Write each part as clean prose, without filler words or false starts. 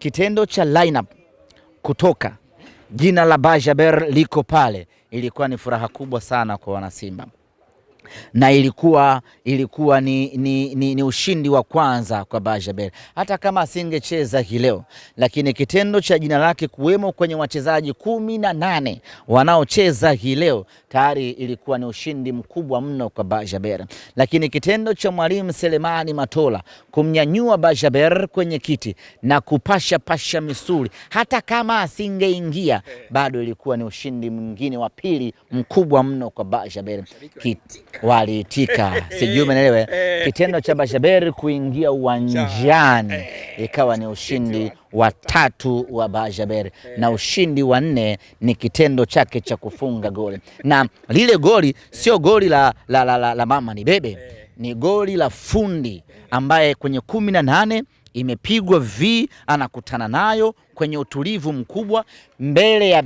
kitendo cha lineup kutoka, jina la Bajaber liko pale, ilikuwa ni furaha kubwa sana kwa wanasimba, na ilikuwa ni ushindi wa kwanza kwa Bajaber, hata kama asingecheza hii leo, lakini kitendo cha jina lake kuwemo kwenye wachezaji 18 wanaocheza hii leo tayari ilikuwa ni ushindi mkubwa mno kwa Bajaber. Lakini kitendo cha Mwalimu Selemani Matola kumnyanyua Bajaber kwenye kiti na kupasha misuli, hata kama asingeingia bado ilikuwa ni ushindi mwingine wa pili mkubwa mno kwa Bajaber. Waliitika, sijui umeelewa. Kitendo cha Bajaber kuingia uwanjani ikawa ni ushindi wa 3 wa Bajaber, na ushindi wa 4 ni kitendo chake cha kufunga goli. Na lile goli sio goli la mama ni bebe, ni goli la fundi ambaye kwenye 18 imepigwa anakutana nayo kwenye utulivu mkubwa mbele ya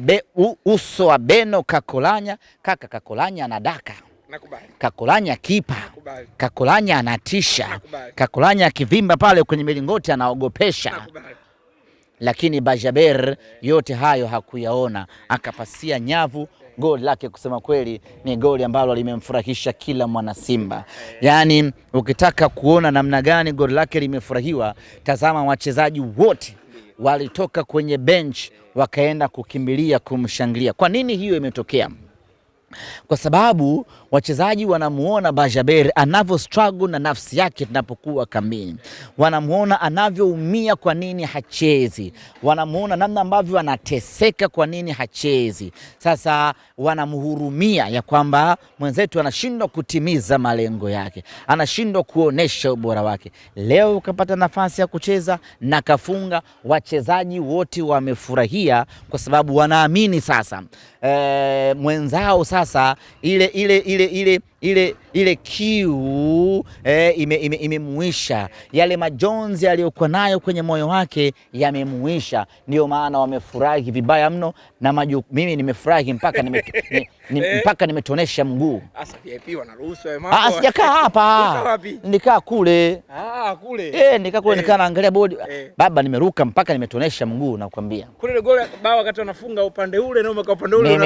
uso wa Beno Kakolanya. Kaka Kakolanya anadaka, Kakolanya kipa, Kakolanya anatisha, Kakolanya akivimba pale kwenye milingoti anaogopesha. Lakini Bajaber yote hayo hakuyaona, akapasia nyavu. Goli lake kusema kweli ni goli ambalo limemfurahisha kila mwana Simba. Yaani ukitaka kuona namna gani goli lake limefurahiwa, tazama wachezaji wote walitoka kwenye bench wakaenda kukimbilia kumshangilia. Kwa nini hiyo imetokea? Kwa sababu wachezaji wanamuona Bajaber anavyo struggle na nafsi yake tunapokuwa kambini. Wanamuona anavyoumia kwa nini hachezi. Wanamuona namna ambavyo anateseka kwa nini hachezi. Sasa wanamhurumia ya kwamba mwenzetu anashindwa kutimiza malengo yake, anashindwa kuonesha ubora wake. Leo ukapata nafasi ya kucheza na kafunga, wachezaji wote wamefurahia kwa sababu wanaamini sasa mwenzao sasa ile kiu imemuisha, yale majonzi aliyokuwa nayo kwenye moyo wake yamemuisha. Ndio maana wamefurahi vibaya mno, na mimi nimefurahi mpaka nimetonesha mguu. Sasa VIP wanaruhusu mambo. Sijakaa hapa. Nikaa kule. Kule. Nikaa kule nikaa naangalia bodi. Baba, nimeruka mpaka nimetonesha mguu nakwambia. Kule goli bao wakati wanafunga upande ule na upande ule.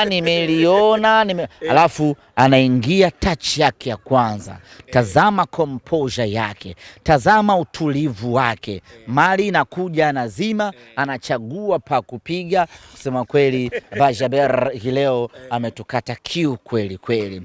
Nimeliona. Alafu anaingia touch yake ya kwanza. Tazama composure yake. Tazama utulivu wake. Mali inakuja anazima, anachagua pa kupiga. Kusema kweli Bajaber leo ametukata kiu kweli.